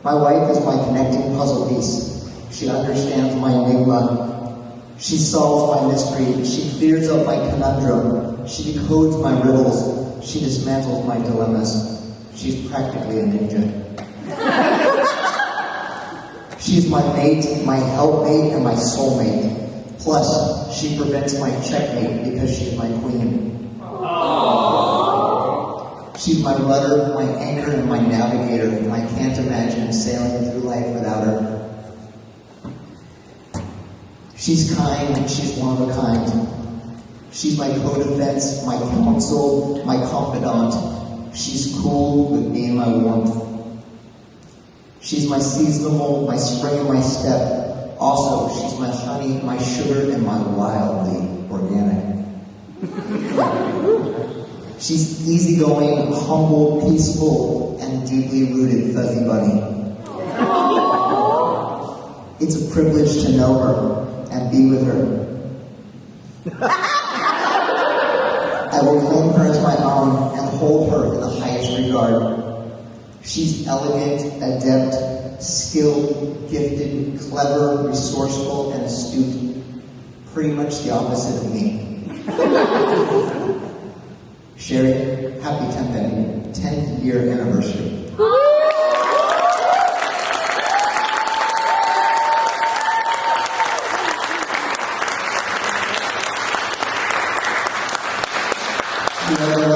My wife is my connecting puzzle piece. She understands my enigma. She solves my mystery. She clears up my conundrum. She decodes my riddles. She dismantles my dilemmas. She's practically a ninja. She's my mate, my helpmate, and my soulmate. Plus, she prevents my checkmate because she's my queen. She's my rudder, my anchor, and my navigator, and I can't imagine sailing through life without her. She's kind, she's one of a kind. She's my co-defense, my counsel, my confidant. She's cool with me and my warmth. She's my seasonable, my spring, and my step. Also, she's my honey, my sugar, and my wildly organic. She's easygoing, humble, peaceful, and deeply rooted fuzzy bunny. It's a privilege to know her and be with her. I will claim her as my own and hold her in the highest regard. She's elegant, adept, skilled, gifted, clever, resourceful, and astute. Pretty much the opposite of me. Sherry, happy 10th year anniversary. You know,